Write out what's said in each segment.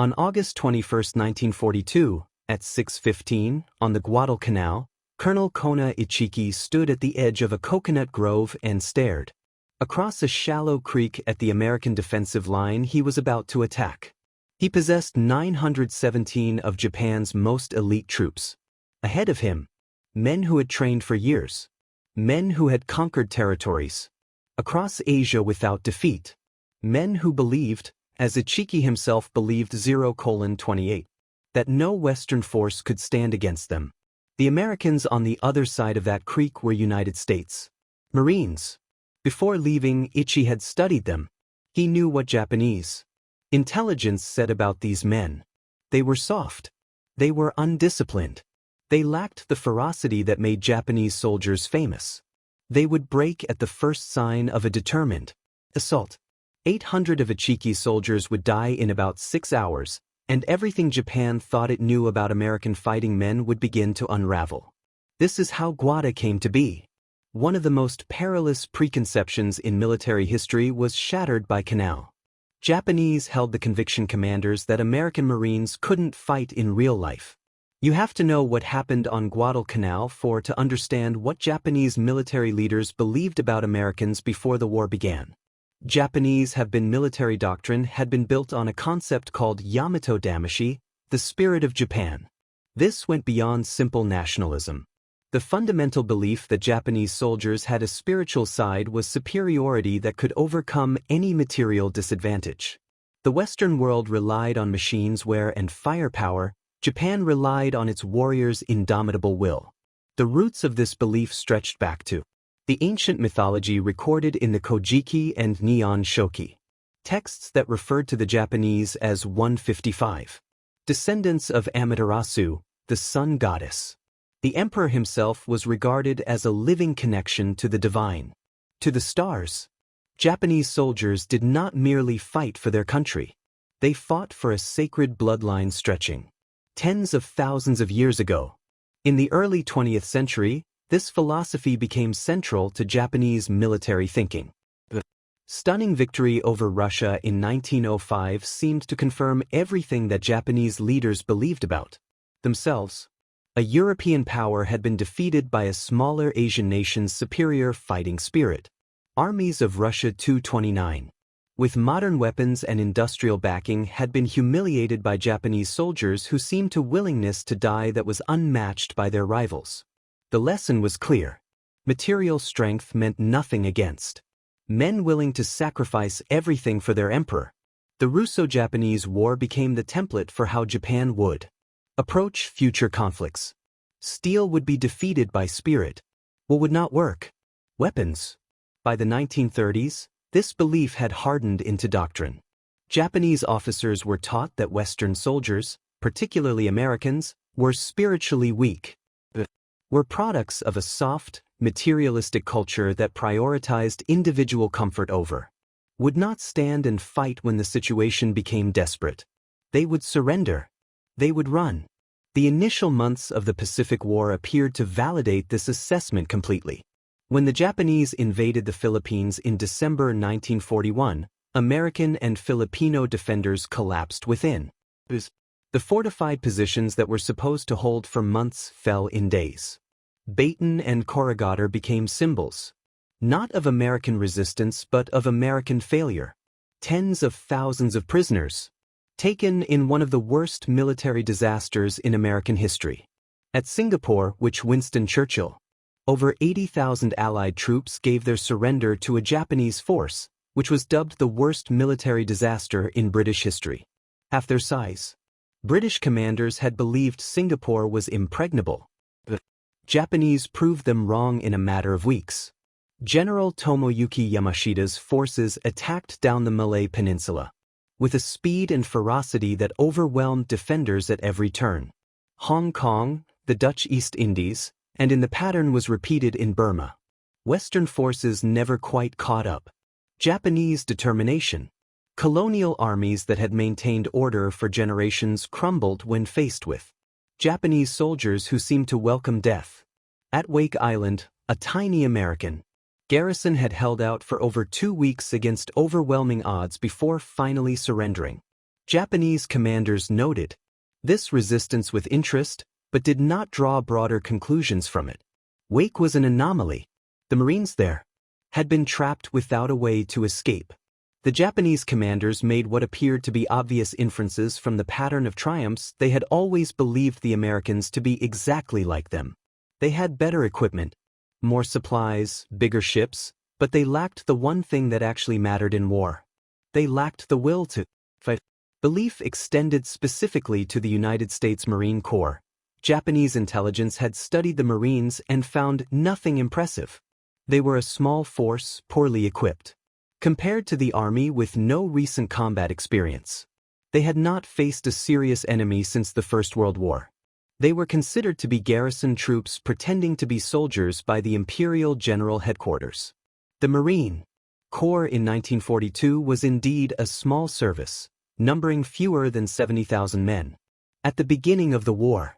On August 21, 1942, at 6:15, on the Guadalcanal, Colonel Kona Ichiki stood at the edge of a coconut grove and stared. Across a shallow creek at the American defensive line he was about to attack. He possessed 917 of Japan's most elite troops. Ahead of him, men who had trained for years. Men who had conquered territories. Across Asia without defeat. Men who believed, as Ichiki himself believed 0:28, that no Western force could stand against them. The Americans on the other side of that creek were United States Marines. Before leaving, Ichi had studied them. He knew what Japanese intelligence said about these men. They were soft. They were undisciplined. They lacked the ferocity that made Japanese soldiers famous. They would break at the first sign of a determined assault. 800 of Ichiki's soldiers would die in about 6 hours, and everything Japan thought it knew about American fighting men would begin to unravel. This is how Guada came to be. One of the most perilous preconceptions in military history was shattered by Canal. Japanese held the conviction commanders that American Marines couldn't fight in real life. You have to know what happened on Guadalcanal to understand what Japanese military leaders believed about Americans before the war began. Japanese military doctrine had been built on a concept called Yamato Damashi, the spirit of Japan. This went beyond simple nationalism. The fundamental belief that Japanese soldiers had a spiritual side was superiority that could overcome any material disadvantage. The Western world relied on machines and firepower. Japan relied on its warriors' indomitable will. The roots of this belief stretched back to the ancient mythology recorded in the Kojiki and Nihon Shoki, texts that referred to the Japanese as 155, descendants of Amaterasu, the sun goddess. The emperor himself was regarded as a living connection to the divine, to the stars. Japanese soldiers did not merely fight for their country. They fought for a sacred bloodline stretching tens of thousands of years ago. In the early 20th century, this philosophy became central to Japanese military thinking. The stunning victory over Russia in 1905 seemed to confirm everything that Japanese leaders believed about themselves. A European power had been defeated by a smaller Asian nation's superior fighting spirit. Armies of Russia 229, with modern weapons and industrial backing, had been humiliated by Japanese soldiers who seemed to willingness to die that was unmatched by their rivals. The lesson was clear. Material strength meant nothing against men willing to sacrifice everything for their emperor. The Russo-Japanese War became the template for how Japan would approach future conflicts. Steel would be defeated by spirit. What would not work? Weapons. By the 1930s, this belief had hardened into doctrine. Japanese officers were taught that Western soldiers, particularly Americans, were spiritually weak. Were products of a soft, materialistic culture that prioritized individual comfort over. Would not stand and fight when the situation became desperate. They would surrender. They would run. The initial months of the Pacific War appeared to validate this assessment completely. When the Japanese invaded the Philippines in December 1941, American and Filipino defenders collapsed within. The fortified positions that were supposed to hold for months fell in days. Baton and Corregidor became symbols, not of American resistance but of American failure. Tens of thousands of prisoners, taken in one of the worst military disasters in American history. At Singapore, which Winston Churchill, over 80,000 Allied troops gave their surrender to a Japanese force, which was dubbed the worst military disaster in British history. Half their size. British commanders had believed Singapore was impregnable. The Japanese proved them wrong in a matter of weeks. General Tomoyuki Yamashita's forces attacked down the Malay Peninsula with a speed and ferocity that overwhelmed defenders at every turn. Hong Kong, the Dutch East Indies, and in the pattern was repeated in Burma. Western forces never quite caught up. Japanese determination. Colonial armies that had maintained order for generations crumbled when faced with Japanese soldiers who seemed to welcome death. At Wake Island, a tiny American garrison had held out for over 2 weeks against overwhelming odds before finally surrendering. Japanese commanders noted this resistance with interest, but did not draw broader conclusions from it. Wake was an anomaly. The Marines there had been trapped without a way to escape. The Japanese commanders made what appeared to be obvious inferences from the pattern of triumphs. They had always believed the Americans to be exactly like them. They had better equipment, more supplies, bigger ships, but they lacked the one thing that actually mattered in war. They lacked the will to fight. Belief extended specifically to the United States Marine Corps. Japanese intelligence had studied the Marines and found nothing impressive. They were a small force, poorly equipped. Compared to the Army with no recent combat experience. They had not faced a serious enemy since the First World War. They were considered to be garrison troops pretending to be soldiers by the Imperial General Headquarters. The Marine Corps in 1942 was indeed a small service, numbering fewer than 70,000 men. At the beginning of the war,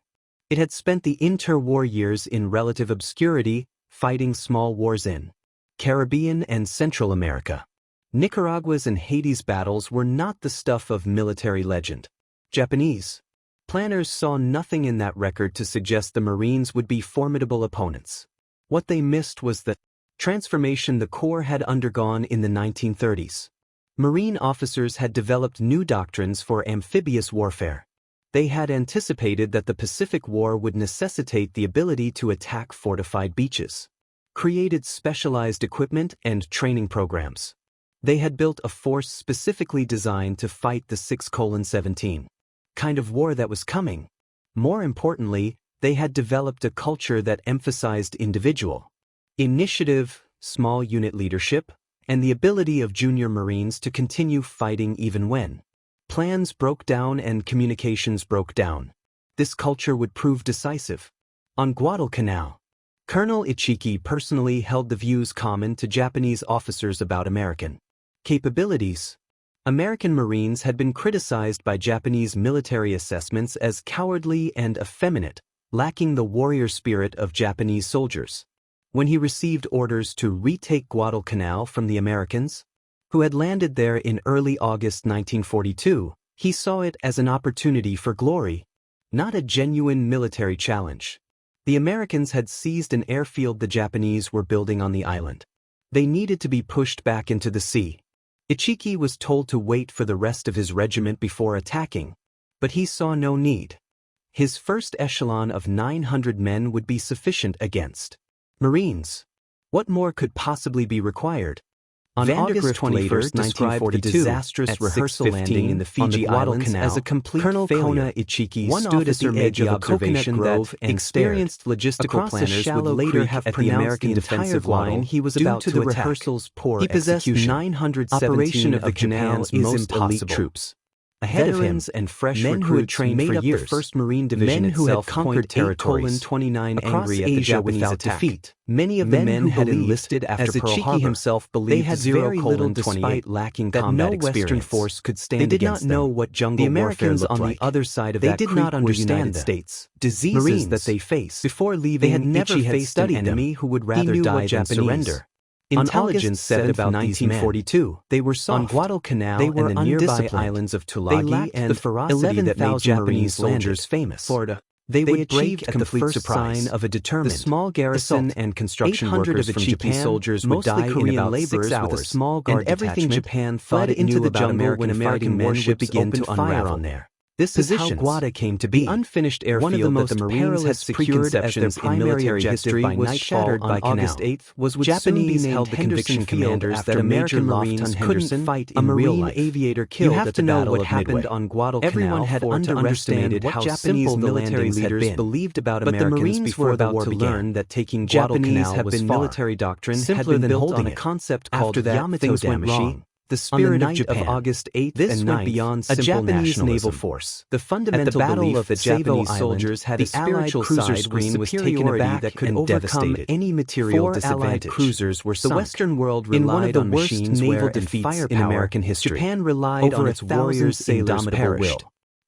it had spent the interwar years in relative obscurity, fighting small wars in Caribbean and Central America. Nicaragua's and Haiti's battles were not the stuff of military legend. Japanese planners saw nothing in that record to suggest the Marines would be formidable opponents. What they missed was the transformation the Corps had undergone in the 1930s. Marine officers had developed new doctrines for amphibious warfare. They had anticipated that the Pacific War would necessitate the ability to attack fortified beaches, created specialized equipment and training programs. They had built a force specifically designed to fight the 6:17 kind of war that was coming. More importantly, they had developed a culture that emphasized individual initiative, small unit leadership, and the ability of junior Marines to continue fighting even when plans broke down and communications broke down. This culture would prove decisive. On Guadalcanal, Colonel Ichiki personally held the views common to Japanese officers about American capabilities. American Marines had been criticized by Japanese military assessments as cowardly and effeminate, lacking the warrior spirit of Japanese soldiers. When he received orders to retake Guadalcanal from the Americans, who had landed there in early August 1942, he saw it as an opportunity for glory, not a genuine military challenge. The Americans had seized an airfield the Japanese were building on the island. They needed to be pushed back into the sea. Ichiki was told to wait for the rest of his regiment before attacking, but he saw no need. His first echelon of 900 men would be sufficient against Marines. What more could possibly be required? On August 21st, 1942, the disastrous rehearsal landing in the Fiji Islands as a complete Colonel failure. Ichiki stood at the edge of a coconut grove and experienced logistical planners would later have pronounced the American defensive line he was about to attack. Rehearsal's poor he possessed 917 of Japan's most elite troops. Ahead of him, and fresh men who had trained for years, the 1st Marine Division who had conquered territories, 29 angry at the Japanese without defeat. Many of the men had enlisted after Pearl Harbor. Himself believed they had very little despite lacking combat experience. Western force could stand they did not know what jungle warfare looked like. The Americans on the other side of that creek did not understand the States diseases Marines that they faced. Before leaving, they had never faced an enemy who would rather die than surrender. Intelligence said about 1942, they were soft. On Guadalcanal they were and the nearby islands of Tulagi and the ferocity that made Japanese soldiers famous. Florida. They would break at the first sign of a determined, the small garrison and construction workers from Japan soldiers would die in about 6 hours, with a small guard and everything Japan thought it into the jungle when American warships began to fire on there. This is how Guada came to be. The unfinished airfield that the Marines had secured as their primary history was shattered by August 8th was with Japanese held the conviction commanders that American Marines couldn't fight in real life. Aviator killed at the Battle of Midway. On Guadalcanal. Everyone had underestimated how Japanese military leaders believed about Americans before the war began. That taking Guadalcanal was military doctrine simpler than built on a concept called Yamato Damashi. The spirit of Japan. August 8th and 9th, beyond a Japanese naval force. The fundamental belief of the Japanese soldiers had a spiritual cruiser screen was taken aback that could overcome any material disadvantage. Cruisers were sunk. The Western world relied in one of the worst naval defeats in American history. Japan relied on its warriors' indomitable will.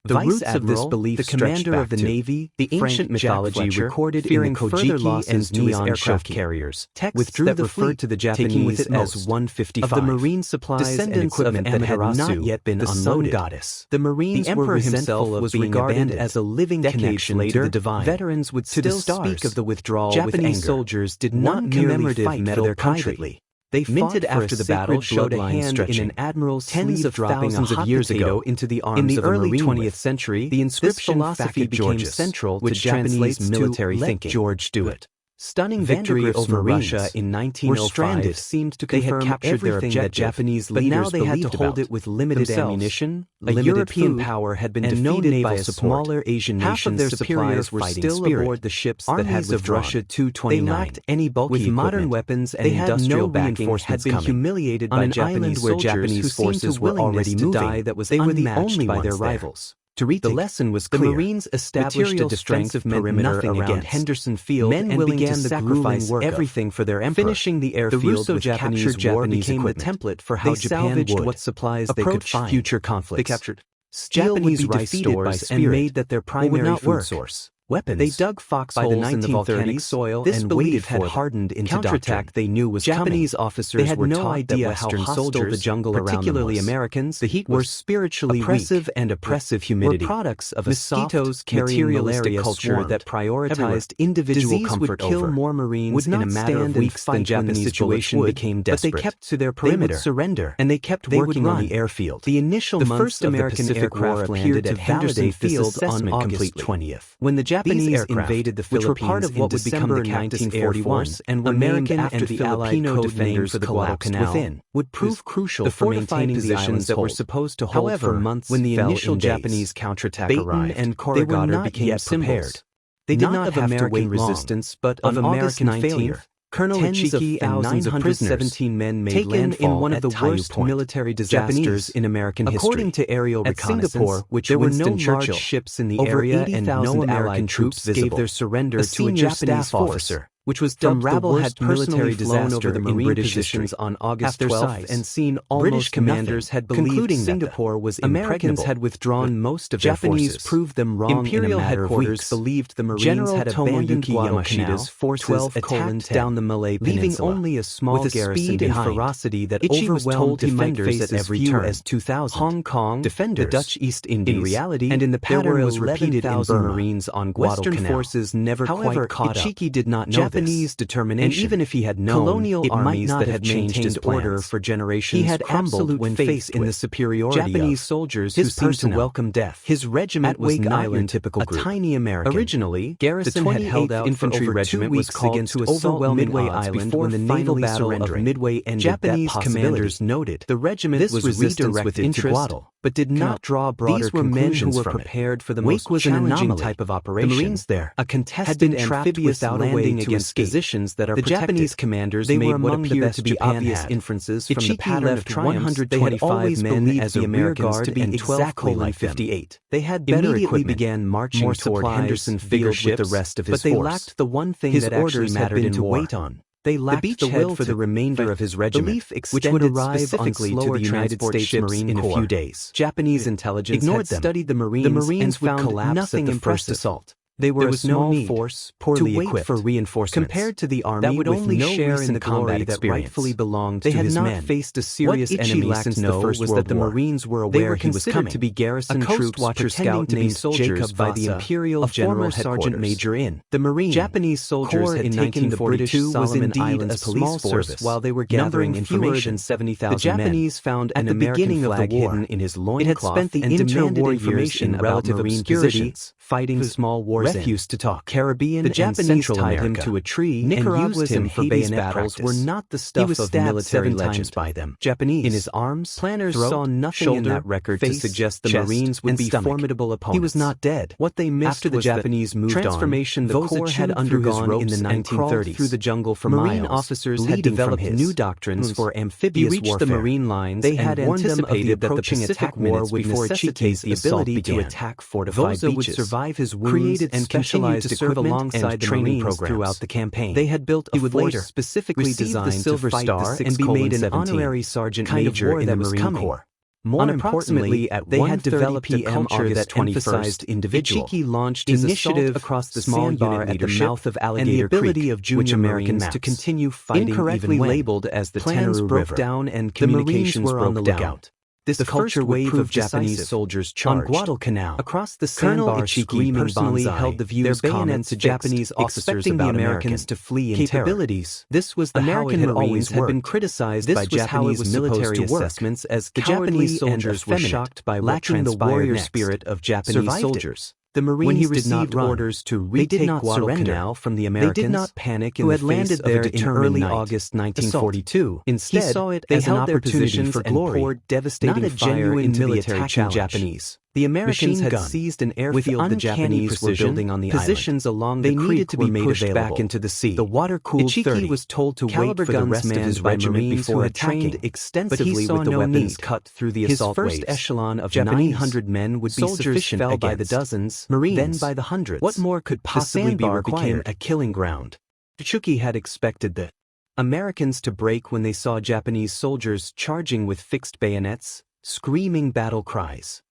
The roots of this belief, the commander of the Navy, the ancient mythology recorded in the Kojiki and neon aircraft carriers, withdrew that referred to the Japanese as 155 of the marine supplies and equipment that had not yet been unloaded. Goddess. The Marines were himself was regarded as a living connection to the divine. Veterans would still speak of the withdrawal with anger. Japanese soldiers did not merely fight for their country. They minted after the battle showed a hand in an admiral's tens of thousands of years ago into the arms of a marine. In the early 20th century, the inscription philosophy became central to Japanese military thinking. George do it. Stunning victory over Russia in 1905 seemed to confirm they had captured everything that Japanese leaders but now they had to hold it with limited ammunition, a European power had been defeated by a smaller Asian nation. Half of their suppliers were still aboard the ships that had withdrawn. Russia 229. They lacked any bulky with modern weapons and industrial backing had been humiliated by Japanese where Japanese forces were already moving. They were the only by their rivals. To read the lesson was clear. The Marines established a defensive perimeter around Henderson Field and began to sacrifice everything for their emperor. Finishing the airfield with captured Japanese became the template for how Japan would what supplies they could find. Future conflicts. They captured Japanese rice stores and made that their primary food source. Weapons. They dug foxholes in the volcanic soil and waited had hardened into counterattack they knew was Japanese officers they had were no idea how hostile the jungle particularly Americans, the heat were spiritually oppressive and oppressive humidity were products of mosquitoes carrying malaria culture that prioritized individual comfort would kill more Marines would not in a matter of weeks than Japanese situation became desperate. But they kept to their perimeter. They would surrender and they kept working on the airfield. The initial first American aircraft landed at Henderson Field on August 20th. When the Japanese invaded the Philippines, which were part of what would become the Cactus Air Force and were American and Filipino defenders for the Guadalcanal within, would prove crucial for maintaining positions that were supposed to hold for months. When the initial Japanese counterattack arrived, and they were not became prepared. They did not have American resistance, but of American failure. Colonel Ichiki and 917 men made landfall in one of the worst military disasters in American history. According to aerial reconnaissance, Singapore, which there were no large ships in the area and no American troops gave their surrender to a Japanese officer, which was dubbed the worst military disaster over the Marine positions on August 12th and seen almost British commanders had believed Singapore was Americans had withdrawn most of their forces. Japanese proved them wrong. Imperial headquarters believed the Marines had abandoned Yamashita's forces attacked down the Malay Peninsula, leaving only a small garrison behind. Ferocity that overwhelmed defenders at every turn. As 2,000 Hong Kong defenders, the Dutch East Indies, in reality, and in the pattern was repeated in Burma. Marines on Guadalcanal. Western forces never quite caught up. Ichiki did not know Japanese determination, and even if he had known, colonial armies that had maintained order for generations, he had absolute when faith in the superiority Japanese soldiers who seemed to welcome death. His regiment was not your typical group. A tiny American. Originally, Garrison had held out Infantry Regiment was called to overwhelm Midway Island when the naval battle of Midway ended. Japanese commanders noted the regiment was redirected into Guadalcanal, but did not draw broader conclusions from it. Prepared for the most challenging type of operation. The Marines there, a contested amphibious landing against positions that are the protected. Japanese commanders they made what appeared to be Japan obvious inferences from the pattern of triumphs. They had always men as a rear guard to be exactly like 58. They had better equipment. Began marching toward Henderson Field with the rest of his force. But they lacked the one thing that actually mattered to wait on. They lacked the will for the remainder of his regiment, which would arrive specifically to the United States Marine in a few days. Japanese intelligence ignored them. Studied the Marines and found nothing in first assault. They were a small force, poorly equipped for reinforcements. Compared to the army, that would only share in the glory that rightfully belonged to his men. They had not faced a serious enemy since the First World War. Was that the Marines were aware he was coming. To be garrison troops pretending to be soldiers by the Imperial General Sergeant Major in the Marine. Japanese soldiers had taken the British Solomon Islands police force while they were gathering information. 70,000 the Japanese found an American flag hidden in his loincloth and demanded information about Marine positions, fighting small wars. Refused to talk. Caribbean the Japanese tied him to a tree and used him for bayonet battles were not the stuff of military legend by them. Japanese in his arms, planners saw nothing in that record to suggest the Marines would be formidable opponents. He was not dead. What they missed after the Japanese moved transformation on, the Corps had undergone in the 1930s through the jungle for Marine miles. Officers had developed new doctrines for amphibious warfare. The Marine lines they had warned them of the approaching attack war would necessitate the ability to attack fortified beaches. Would survive his wounds and specialized to serve alongside the training programs throughout the campaign. They had built a force specifically designed to fight the 6th and be made an honorary sergeant major in the Marine Corps. More importantly, they had developed a culture that emphasized individual. Ichiki launched his initiative across the sandbar at the mouth of Alligator Creek, which Americans to continue fighting incorrectly labeled as the Plans broke down and communications were on the lookout. This culture wave of Japanese soldiers charged on Guadalcanal across the sandbar. Ichiki personally held the views bayonets to Japanese officers about the Americans to flee in capabilities. This was the American Marines had been criticized by Japanese military assessments as the Japanese soldiers were shocked by lacking the warrior spirit of Japanese soldiers. The Marines did not orders to retake Guadalcanal from the Americans, they did not panic in the face of a determined night. August 1942. Instead, he saw it as an opportunity for glory, poured devastating fire into the attacking Japanese. The Americans had seized an airfield the Japanese were building on the positions island. Along the creek needed to be pushed back into the sea. The water cooled. Ichiki was told to wait for the rest of his regiment before had trained extensively with the weapons cut through the assault waves. His first echelon of 900 men would be sufficient fell by the dozens, Marines, then by the hundreds. What more could possibly be required? Became a killing ground. Ichiki had expected the Americans to break when they saw Japanese soldiers charging with fixed bayonets, screaming battle cries.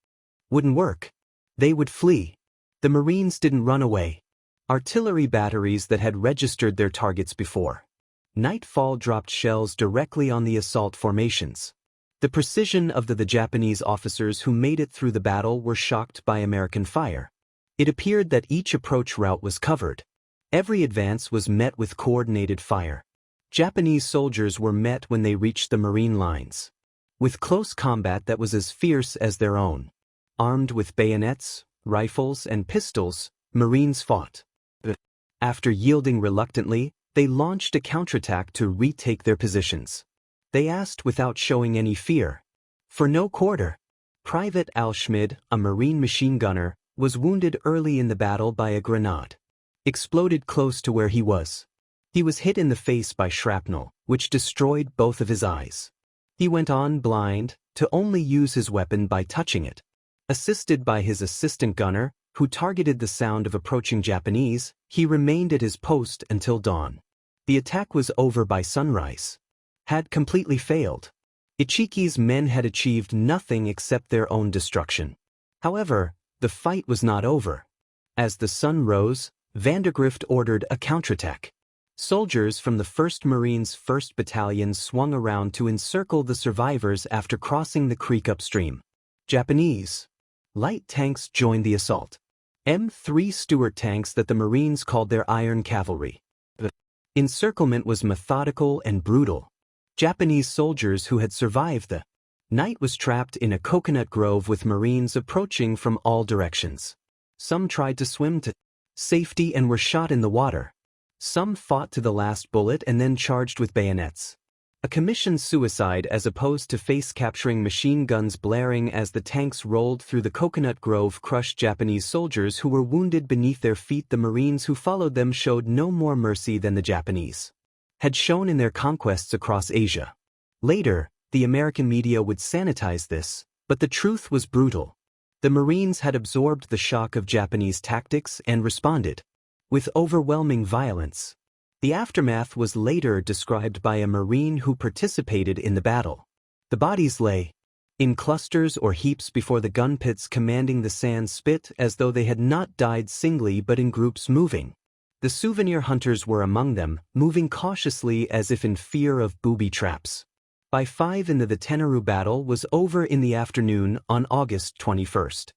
Wouldn't work. They would flee. The Marines didn't run away. Artillery batteries that had registered their targets before nightfall dropped shells directly on the assault formations. The precision of the Japanese officers who made it through the battle were shocked by American fire. It appeared that each approach route was covered. Every advance was met with coordinated fire. Japanese soldiers were met when they reached the Marine lines with close combat that was as fierce as their own. Armed with bayonets, rifles, and pistols, Marines fought. After yielding reluctantly, they launched a counterattack to retake their positions. They asked without showing any fear for no quarter. Private Al Schmid, a Marine machine gunner, was wounded early in the battle by a grenade. Exploded close to where he was. He was hit in the face by shrapnel, which destroyed both of his eyes. He went on blind, to only use his weapon by touching it. Assisted by his assistant gunner, who targeted the sound of approaching Japanese, he remained at his post until dawn. The attack was over by sunrise. Had completely failed. Ichiki's men had achieved nothing except their own destruction. However, the fight was not over. As the sun rose, Vandergrift ordered a counterattack. Soldiers from the 1st Marines 1st Battalion swung around to encircle the survivors after crossing the creek upstream. Japanese light tanks joined the assault. M3 Stuart tanks that the Marines called their Iron Cavalry. The encirclement was methodical and brutal. Japanese soldiers who had survived the night was trapped in a coconut grove with Marines approaching from all directions. Some tried to swim to safety and were shot in the water. Some fought to the last bullet and then charged with bayonets. A commissioned suicide as opposed to face-capturing machine guns blaring as the tanks rolled through the coconut grove crushed Japanese soldiers who were wounded beneath their feet. The Marines who followed them showed no more mercy than the Japanese had shown in their conquests across Asia. Later, the American media would sanitize this, but the truth was brutal. The Marines had absorbed the shock of Japanese tactics and responded with overwhelming violence. The aftermath was later described by a Marine who participated in the battle. The bodies lay in clusters or heaps before the gun pits commanding the sand spit as though they had not died singly but in groups moving. The souvenir hunters were among them, moving cautiously as if in fear of booby traps. By 5 in the Tenaru battle was over in the afternoon on August 21st.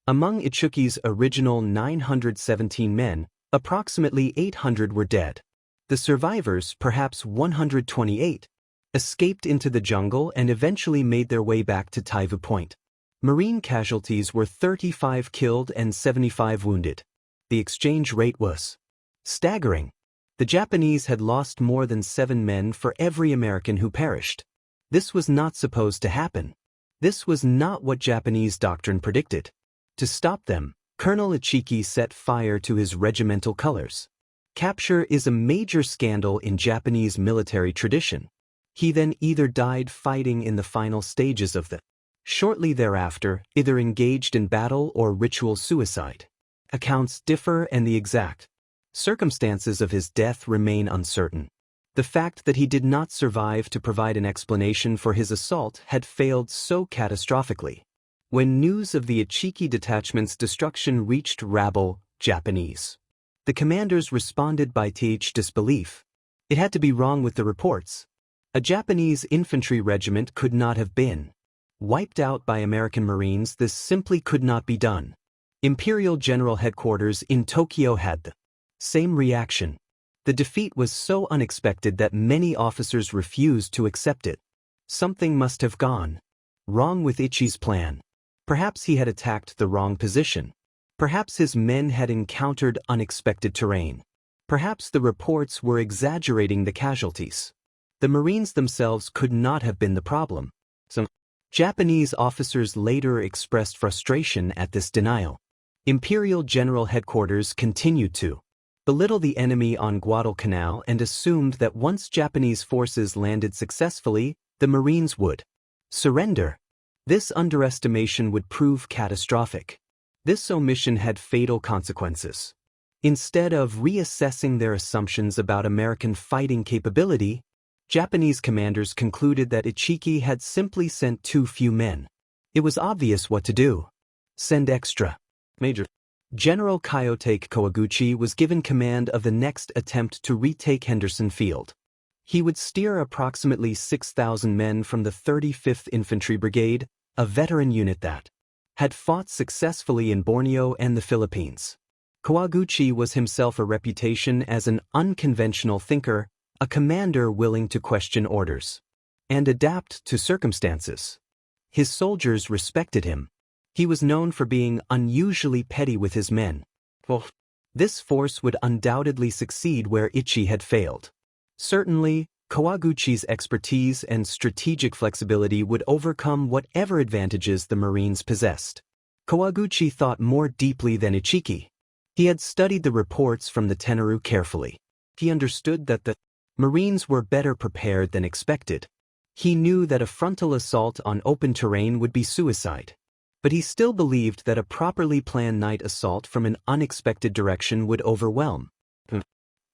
Among Ichiki's original 917 men, approximately 800 were dead. The survivors, perhaps 128, escaped into the jungle and eventually made their way back to Taivu Point. Marine casualties were 35 killed and 75 wounded. The exchange rate was staggering. The Japanese had lost more than 7 men for every American who perished. This was not supposed to happen. This was not what Japanese doctrine predicted. To stop them, Colonel Ichiki set fire to his regimental colors. Capture is a major scandal in Japanese military tradition. He then either died fighting in the final stages of the shortly thereafter, either engaged in battle or ritual suicide. Accounts differ and the exact circumstances of his death remain uncertain. The fact that he did not survive to provide an explanation for his assault had failed so catastrophically. When news of the Ichiki detachment's destruction reached rabble Japanese, the commanders responded by disbelief. It had to be wrong with the reports. A Japanese infantry regiment could not have been wiped out by American Marines. This simply could not be done. Imperial General Headquarters in Tokyo had the same reaction. The defeat was so unexpected that many officers refused to accept it. Something must have gone wrong with Ichi's plan. Perhaps he had attacked the wrong position. Perhaps his men had encountered unexpected terrain. Perhaps the reports were exaggerating the casualties. The Marines themselves could not have been the problem. Some Japanese officers later expressed frustration at this denial. Imperial General Headquarters continued to belittle the enemy on Guadalcanal and assumed that once Japanese forces landed successfully, the Marines would surrender. This underestimation would prove catastrophic. This omission had fatal consequences. Instead of reassessing their assumptions about American fighting capability, Japanese commanders concluded that Ichiki had simply sent too few men. It was obvious what to do. Send extra. Major General Kiyotake Kawaguchi was given command of the next attempt to retake Henderson Field. He would steer approximately 6,000 men from the 35th Infantry Brigade, a veteran unit that had fought successfully in Borneo and the Philippines. Kawaguchi was himself a reputation as an unconventional thinker, a commander willing to question orders and adapt to circumstances. His soldiers respected him. He was known for being unusually petty with his men. This force would undoubtedly succeed where Ichi had failed. Certainly, Kawaguchi's expertise and strategic flexibility would overcome whatever advantages the Marines possessed. Kawaguchi thought more deeply than Ichiki. He had studied the reports from the Tenaru carefully. He understood that the Marines were better prepared than expected. He knew that a frontal assault on open terrain would be suicide. But he still believed that a properly planned night assault from an unexpected direction would overwhelm.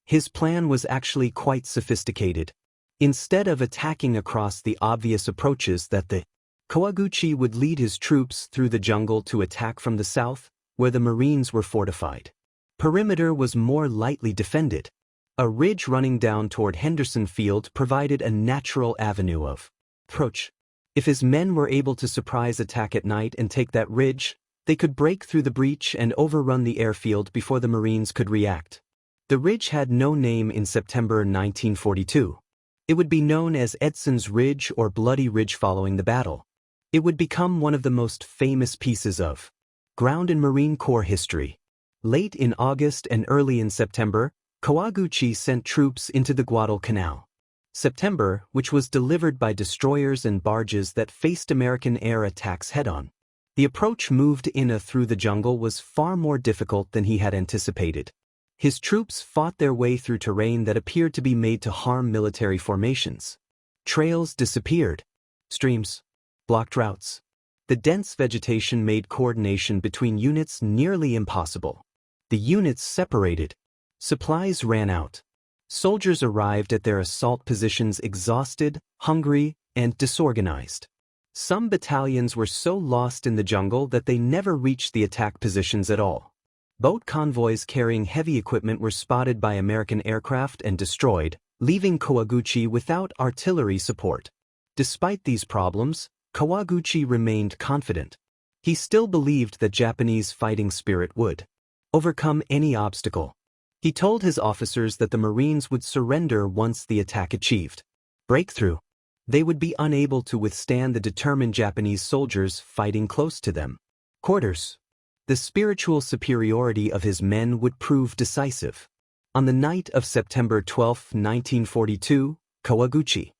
His plan was actually quite sophisticated. Instead of attacking across the obvious approaches that the Kawaguchi would lead his troops through the jungle to attack from the south, where the Marines were fortified. Perimeter was more lightly defended. A ridge running down toward Henderson Field provided a natural avenue of approach. If his men were able to surprise attack at night and take that ridge, they could break through the breach and overrun the airfield before the Marines could react. The ridge had no name in September 1942. It would be known as Edson's Ridge or Bloody Ridge following the battle. It would become one of the most famous pieces of ground and Marine Corps history. Late in August and early in September, Kawaguchi sent troops into the Guadalcanal. September, which was delivered by destroyers and barges that faced American air attacks head-on. The approach moved in through the jungle was far more difficult than he had anticipated. His troops fought their way through terrain that appeared to be made to harm military formations. Trails disappeared. Streams blocked routes. The dense vegetation made coordination between units nearly impossible. The units separated. Supplies ran out. Soldiers arrived at their assault positions exhausted, hungry, and disorganized. Some battalions were so lost in the jungle that they never reached the attack positions at all. Boat convoys carrying heavy equipment were spotted by American aircraft and destroyed, leaving Kawaguchi without artillery support. Despite these problems, Kawaguchi remained confident. He still believed that Japanese fighting spirit would overcome any obstacle. He told his officers that the Marines would surrender once the attack achieved breakthrough. They would be unable to withstand the determined Japanese soldiers fighting close to them. Quarters. The spiritual superiority of his men would prove decisive. On the night of September 12, 1942, Kawaguchi